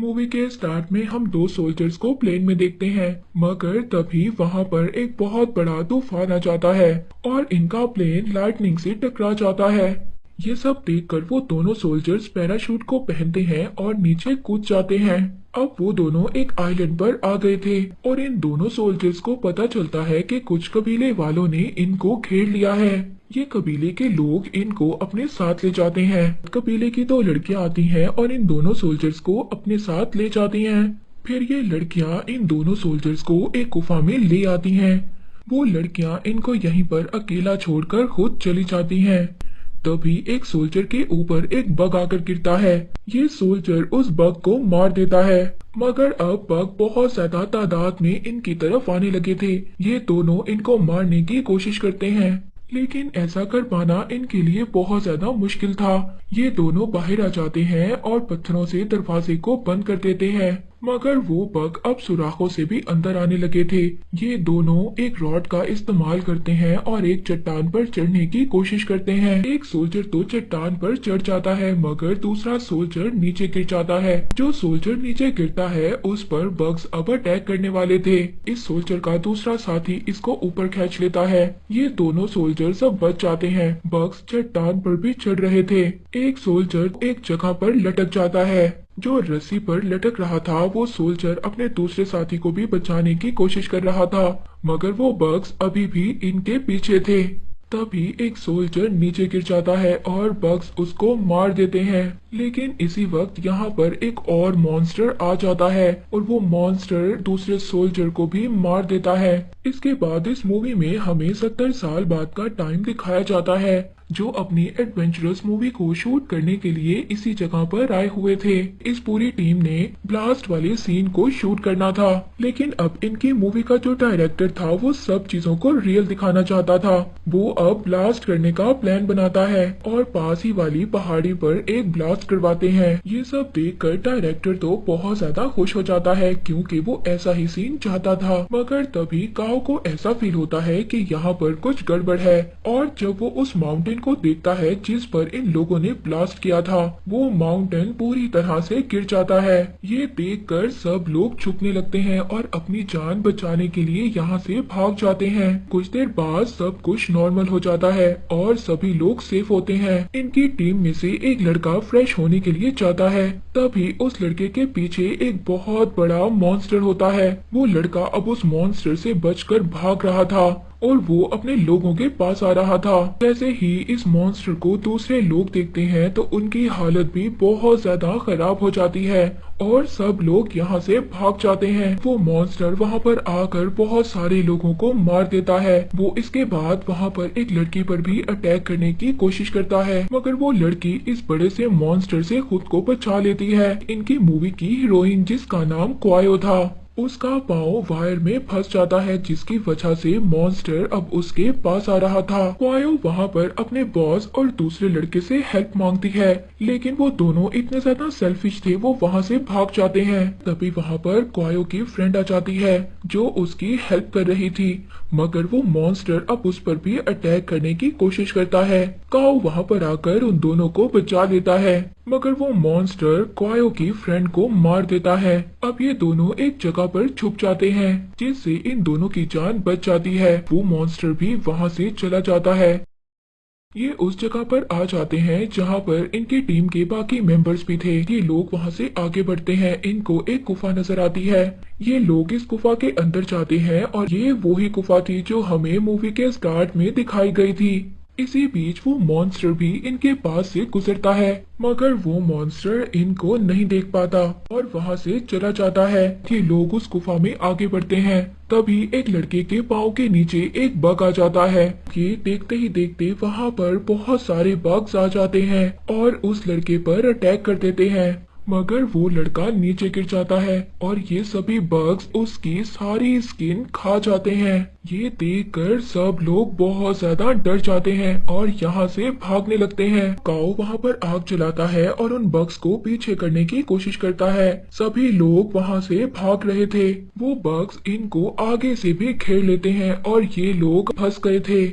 Movie के start में हम दो सोल्जर्स को प्लेन में देखते हैं, मगर तभी वहां पर एक बहुत बड़ा तूफान आ जाता है और इनका प्लेन लाइटनिंग से टकरा जाता है। ये सब देखकर वो दोनों सोल्जर्स पैराशूट को पहनते हैं और नीचे कूद जाते हैं। अब वो दोनों एक आइलैंड पर आ गए थे और इन दोनों सोल्जर्स को पता चलता है कि कुछ कबीले वालों ने इनको घेर लिया है। ये कबीले के लोग इनको अपने साथ ले जाते हैं। कबीले की दो लड़कियां आती हैं और इन दोनों सोल्जर्स को अपने साथ ले जाती हैं। फिर ये लड़कियां इन दोनों सोल्जर्स को एक गुफा में ले आती हैं। वो लड़कियां इनको यहीं पर अकेला छोड़कर खुद चली जाती हैं। तभी एक सोल्जर के ऊपर एक बग आकर गिरता है। ये सोल्जर उस बग को मार देता है, मगर अब बग बहुत ज्यादा तादाद में इनकी तरफ आने लगे थे। ये दोनों इनको मारने की कोशिश करते हैं, लेकिन ऐसा कर पाना इनके लिए बहुत ज्यादा मुश्किल था। ये दोनों बाहर आ जाते हैं और पत्थरों से दरवाजे को बंद कर देते हैं, मगर वो बग अब सुराखों से भी अंदर आने लगे थे। ये दोनों एक रॉड का इस्तेमाल करते हैं और एक चट्टान पर चढ़ने की कोशिश करते हैं। एक सोल्जर तो चट्टान पर चढ़ जाता है, मगर दूसरा सोल्जर नीचे गिर जाता है। जो सोल्जर नीचे गिरता है उस पर बग्स अब अटैक करने वाले थे। इस सोल्जर का दूसरा साथी इसको ऊपर खींच लेता है। ये दोनों सोल्जर सब बच जाते हैं। बग्स चट्टान पर भी चढ़ रहे थे। एक सोल्जर एक जगह पर लटक जाता है। जो रस्सी पर लटक रहा था वो सोल्जर अपने दूसरे साथी को भी बचाने की कोशिश कर रहा था, मगर वो बग्स अभी भी इनके पीछे थे। तभी एक सोल्जर नीचे गिर जाता है और बग्स उसको मार देते हैं। लेकिन इसी वक्त यहाँ पर एक और मॉन्स्टर आ जाता है और वो मॉन्स्टर दूसरे सोल्जर को भी मार देता है। इसके बाद इस मूवी में हमें 70 साल बाद का टाइम दिखाया जाता है, जो अपनी एडवेंचरस मूवी को शूट करने के लिए इसी जगह पर आए हुए थे। इस पूरी टीम ने ब्लास्ट वाले सीन को शूट करना था, लेकिन अब इनकी मूवी का जो डायरेक्टर था वो सब चीजों को रियल दिखाना चाहता था। वो अब ब्लास्ट करने का प्लान बनाता है और पास ही वाली पहाड़ी पर एक ब्लास्ट करवाते हैं। ये सब देखकर डायरेक्टर तो बहुत ज्यादा खुश हो जाता है, क्योंकि वो ऐसा ही सीन चाहता था। मगर तभी काओ को ऐसा फील होता है कि यहाँ पर कुछ गड़बड़ है, और जब वो उस माउंटेन को देखता है जिस पर इन लोगों ने ब्लास्ट किया था, वो माउंटेन पूरी तरह से गिर जाता है। ये देखकर सब लोग छुपने लगते हैं और अपनी जान बचाने के लिए यहाँ से भाग जाते हैं। कुछ देर बाद सब कुछ नॉर्मल हो जाता है और सभी लोग सेफ होते हैं। इनकी टीम में से एक लड़का फ्रेश होने के लिए जाता है। तभी उस लड़के के पीछे एक बहुत बड़ा मॉन्स्टर होता है। वो लड़का अब उस मॉन्स्टर से बचकर भाग रहा था और वो अपने लोगों के पास आ रहा था। जैसे ही इस मॉन्स्टर को दूसरे लोग देखते हैं तो उनकी हालत भी बहुत ज्यादा खराब हो जाती है और सब लोग यहाँ से भाग जाते हैं। वो मॉन्स्टर वहाँ पर आकर बहुत सारे लोगों को मार देता है। वो इसके बाद वहाँ पर एक लड़की पर भी अटैक करने की कोशिश करता है, मगर वो लड़की इस बड़े से मॉन्स्टर से खुद को बचा लेती है। इनकी मूवी की हीरोइन, जिसका नाम क्वायो था, उसका पाँव वायर में फंस जाता है, जिसकी वजह से मॉन्स्टर अब उसके पास आ रहा था। क्वायो वहाँ पर अपने बॉस और दूसरे लड़के से हेल्प मांगती है, लेकिन वो दोनों इतने ज्यादा सेल्फिश थे, वो वहाँ से भाग जाते हैं। तभी वहाँ पर क्वायो की फ्रेंड आ जाती है जो उसकी हेल्प कर रही थी, मगर वो मॉन्स्टर अब उस पर भी अटैक करने की कोशिश करता है। काओ वहाँ पर आकर उन दोनों को बचा लेता है, मगर वो मॉन्स्टर क्वायो की फ्रेंड को मार देता है। अब ये दोनों एक जगह पर छुप जाते हैं, जिससे इन दोनों की जान बच जाती है। वो मॉन्स्टर भी वहाँ से चला जाता है। ये उस जगह पर आ जाते हैं जहाँ पर इनकी टीम के बाकी मेंबर्स भी थे। ये लोग वहाँ से आगे बढ़ते हैं। इनको एक गुफा नजर आती है। ये लोग इस गुफा के अंदर जाते हैं और ये वही गुफा थी जो हमें मूवी के स्टार्ट में दिखाई गई थी। इसी बीच वो मॉन्स्टर भी इनके पास से गुजरता है, मगर वो मॉन्स्टर इनको नहीं देख पाता और वहाँ से चला जाता है। ये लोग उस गुफा में आगे बढ़ते हैं। तभी एक लड़के के पाँव के नीचे एक बग आ जाता है। ये देखते ही देखते वहाँ पर बहुत सारे बग्स आ जाते हैं और उस लड़के पर अटैक कर देते हैं, मगर वो लड़का नीचे गिर जाता है और ये सभी बग्स उसकी सारी स्किन खा जाते हैं। ये देखकर सब लोग बहुत ज्यादा डर जाते हैं और यहाँ से भागने लगते हैं। काओ वहाँ पर आग जलाता है और उन बग्स को पीछे करने की कोशिश करता है। सभी लोग वहाँ से भाग रहे थे। वो बग्स इनको आगे से भी घेर लेते हैं और ये लोग फंस गए थे।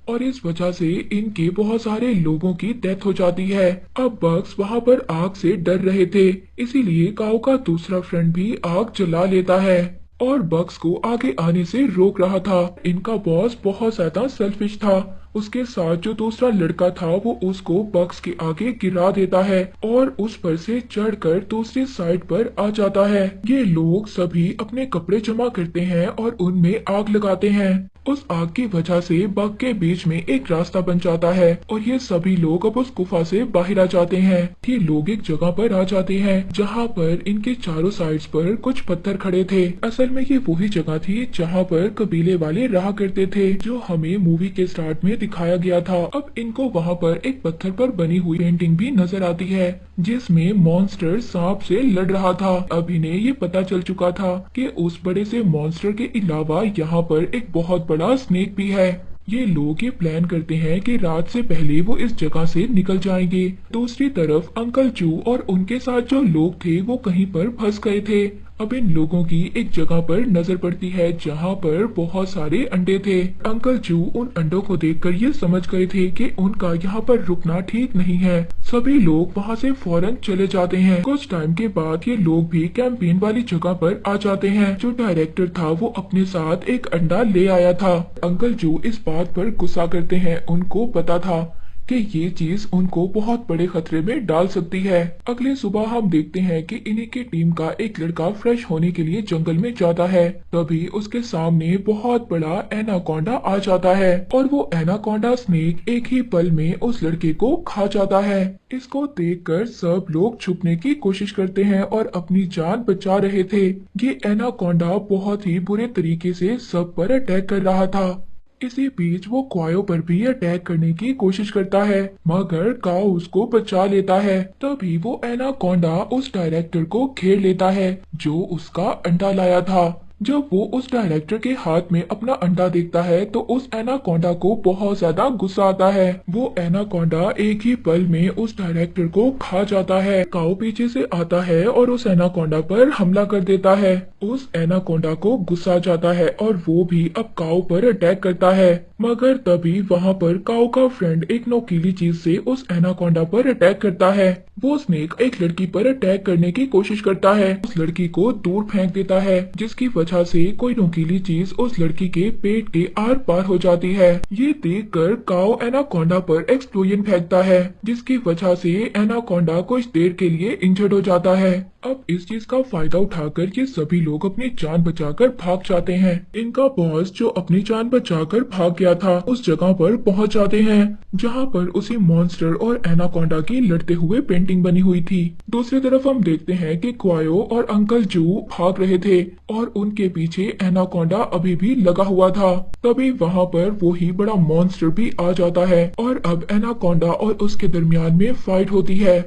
और इस वजह से इनके बहुत सारे लोगों की डेथ हो जाती है। अब बग्स वहाँ पर आग से डर रहे थे, इसीलिए काऊ का दूसरा फ्रेंड भी आग जला लेता है और बग्स को आगे आने से रोक रहा था। इनका बॉस बहुत ज्यादा सेल्फिश था। उसके साथ जो दूसरा लड़का था वो उसको बग्स के आगे गिरा देता है और उस पर से चढ़कर दूसरी साइड पर आ जाता है। ये लोग सभी अपने कपड़े जमा करते हैं और उनमें आग लगाते हैं। उस आग की वजह से बग के बीच में एक रास्ता बन जाता है और ये सभी लोग अब उस गुफा से बाहर आ जाते हैं। ये लोग एक जगह पर आ जाते हैं जहाँ पर इनके चारों साइड्स पर कुछ पत्थर खड़े थे। असल में ये वही जगह थी जहाँ पर कबीले वाले रहा करते थे, जो हमें मूवी के स्टार्ट में दिखाया गया था। अब इनको वहाँ पर एक पत्थर पर बनी हुई पेंटिंग भी नजर आती है जिसमें मॉन्स्टर सांप से लड़ रहा था। अब इन्हें ये पता चल चुका था कि उस बड़े से मॉन्स्टर के अलावा यहाँ पर एक बहुत बड़ा स्नेक भी है। ये लोग ये प्लान करते हैं कि रात से पहले वो इस जगह से निकल जाएंगे। दूसरी तरफ अंकल चू और उनके साथ जो लोग थे वो कहीं पर फंस गए थे। अब इन लोगों की एक जगह पर नजर पड़ती है जहाँ पर बहुत सारे अंडे थे। अंकल चू उन अंडों को देखकर ये समझ गए थे कि उनका यहाँ पर रुकना ठीक नहीं है। सभी लोग वहाँ से फौरन चले जाते हैं। कुछ टाइम के बाद ये लोग भी कैंपेन वाली जगह पर आ जाते हैं। जो डायरेक्टर था वो अपने साथ एक अंडा ले आया था। अंकल चू इस बात पर गुस्सा करते हैं। उनको पता था कि ये चीज उनको बहुत बड़े खतरे में डाल सकती है। अगले सुबह हम देखते हैं कि इन्हीं की टीम का एक लड़का फ्रेश होने के लिए जंगल में जाता है। तभी उसके सामने बहुत बड़ा एनाकोंडा आ जाता है और वो एनाकोंडा स्नेक एक ही पल में उस लड़के को खा जाता है। इसको देखकर सब लोग छुपने की कोशिश करते हैं और अपनी जान बचा रहे थे। ये एनाकोंडा बहुत ही बुरे तरीके से सब पर अटैक कर रहा था। इसी बीच वो क्वायो पर भी अटैक करने की कोशिश करता है, मगर काओ उसको बचा लेता है। तभी वो एनाकोंडा उस डायरेक्टर को घेर लेता है जो उसका अंडा लाया था। जब वो उस डायरेक्टर के हाथ में अपना अंडा देखता है तो उस एनाकोंडा को बहुत ज्यादा गुस्सा आता है। वो एनाकोंडा एक ही पल में उस डायरेक्टर को खा जाता है। काओ पीछे से आता है और उस एनाकोंडा पर हमला कर देता है। उस एनाकोंडा को गुस्सा जाता है और वो भी अब काओ पर अटैक करता है, मगर तभी वहाँ पर काओ का फ्रेंड एक नोकीली चीज से उस एनाकोंडा पर अटैक करता है। वो स्नेक एक लड़की पर अटैक करने की कोशिश करता है, उस लड़की को दूर फेंक देता है, जिसकी वजह से कोई नोकीली चीज उस लड़की के पेट के आर पार हो जाती है। ये देखकर काओ एनाकोंडा पर एक्सप्लोजन फेंकता है, जिसकी वजह से एनाकोंडा कुछ देर के लिए इंजर्ड हो जाता है। अब इस चीज का फायदा उठाकर ये सभी लोग अपनी जान बचाकर भाग जाते हैं। इनका बॉस जो अपनी जान बचाकर भाग गया था उस जगह पर पहुंच जाते हैं जहां पर उसी मॉन्स्टर और एनाकोंडा की लड़ते हुए पेंटिंग बनी हुई थी। दूसरी तरफ हम देखते हैं कि क्वायो और अंकल जू भाग रहे थे और उनके पीछे एनाकोंडा अभी भी लगा हुआ था। तभी वहां पर वही बड़ा मॉन्स्टर भी आ जाता है और अब एनाकोंडा और उसके दरमियान में फाइट होती है,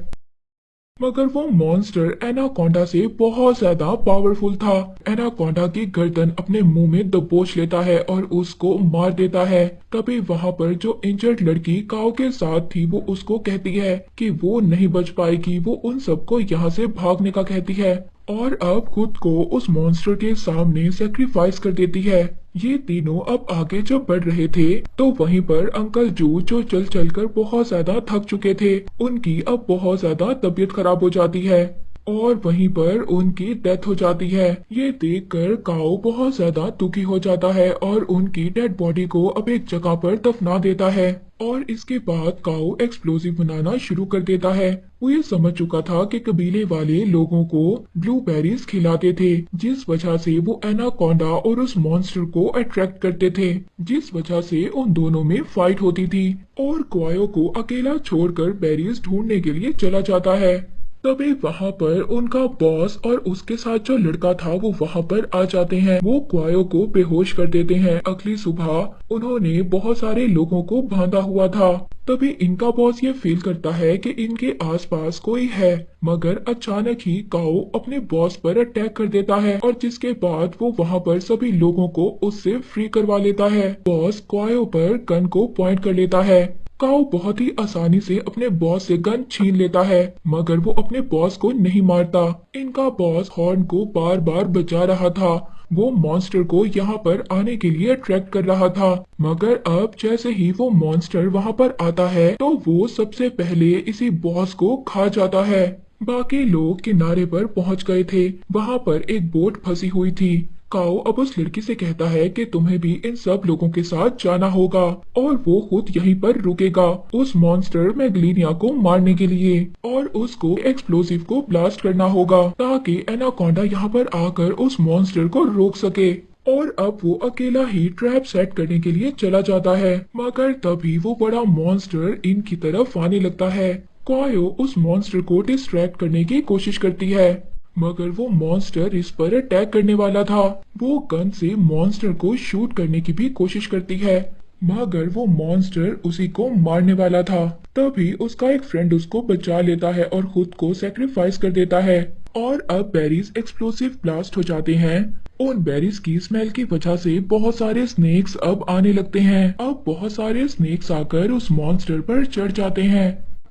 मगर वो मॉन्स्टर एनाकोंडा से बहुत ज्यादा पावरफुल था। एनाकोंडा की गर्दन अपने मुंह में दबोच लेता है और उसको मार देता है। तभी वहाँ पर जो इंजर्ड लड़की काओ के साथ थी वो उसको कहती है कि वो नहीं बच पाएगी। वो उन सबको यहाँ से भागने का कहती है और अब खुद को उस मॉन्स्टर के सामने सेक्रीफाइस कर देती है। ये तीनों अब आगे जब बढ़ रहे थे तो वहीं पर अंकल जू जो चल चलकर बहुत ज्यादा थक चुके थे, उनकी अब बहुत ज्यादा तबीयत खराब हो जाती है और वहीं पर उनकी डेथ हो जाती है। ये देखकर काओ बहुत ज्यादा दुखी हो जाता है और उनकी डेड बॉडी को अब एक जगह पर दफना देता है और इसके बाद काओ एक्सप्लोजिव बनाना शुरू कर देता है। वो ये समझ चुका था कि कबीले वाले लोगों को ब्लूबेरीज खिलाते थे, जिस वजह से वो एनाकोंडा और उस मॉन्स्टर को अट्रैक्ट करते थे, जिस वजह से उन दोनों में फाइट होती थी और क्वायो को अकेला छोड़कर बेरीज ढूंढने के लिए चला जाता है। तभी वहाँ पर उनका बॉस और उसके साथ जो लड़का था वो वहाँ पर आ जाते हैं। वो क्वायो को बेहोश कर देते हैं। अगली सुबह उन्होंने बहुत सारे लोगों को बांधा हुआ था। तभी इनका बॉस ये फील करता है कि इनके आसपास कोई है, मगर अचानक ही काओ अपने बॉस पर अटैक कर देता है और जिसके बाद वो वहाँ पर सभी लोगों को उससे फ्री करवा लेता है। बॉस क्वायो पर गन को पॉइंट कर लेता है। काओ बहुत ही आसानी से अपने बॉस से गन छीन लेता है, मगर वो अपने बॉस को नहीं मारता। इनका बॉस हॉर्न को बार बार बजा रहा था वो मॉन्स्टर को यहाँ पर आने के लिए अट्रैक्ट कर रहा था, मगर अब जैसे ही वो मॉन्स्टर वहाँ पर आता है तो वो सबसे पहले इसी बॉस को खा जाता है। बाकी लोग किनारे पर पहुंच गए थे। वहाँ पर एक बोट फंसी हुई थी। काओ अब उस लड़की से कहता है कि तुम्हें भी इन सब लोगों के साथ जाना होगा और वो खुद यहीं पर रुकेगा उस मॉन्स्टर मैग्लीनिया को मारने के लिए, और उसको एक्सप्लोसिव को ब्लास्ट करना होगा ताकि एनाकोंडा यहाँ पर आकर उस मॉन्स्टर को रोक सके। और अब वो अकेला ही ट्रैप सेट करने के लिए चला जाता है, मगर तभी वो बड़ा मॉन्स्टर इनकी तरफ आने लगता है। कायो उस मॉन्स्टर को डिस्ट्रैक्ट करने की कोशिश करती है, मगर वो मॉन्स्टर इस पर अटैक करने वाला था। वो गन से मॉन्स्टर को शूट करने की भी कोशिश करती है, मगर वो मॉन्स्टर उसी को मारने वाला था। तभी उसका एक फ्रेंड उसको बचा लेता है और खुद को सेक्रीफाइस कर देता है। और अब बेरीज एक्सप्लोसिव ब्लास्ट हो जाते हैं। उन बेरीज की स्मेल की वजह से बहुत सारे स्नेक्स अब आने लगते हैं। अब बहुत सारे स्नेक्स आकर उस मॉन्स्टर पर चढ़ जाते हैं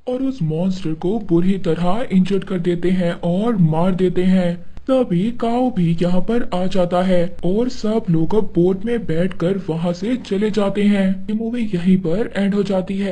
और उस मॉन्स्टर को बुरी तरह इंजर्ड कर देते हैं और मार देते हैं। तभी काओ भी यहाँ पर आ जाता है और सब लोग अब बोट में बैठकर वहाँ से चले जाते हैं। ये मूवी यहीं पर एंड हो जाती है।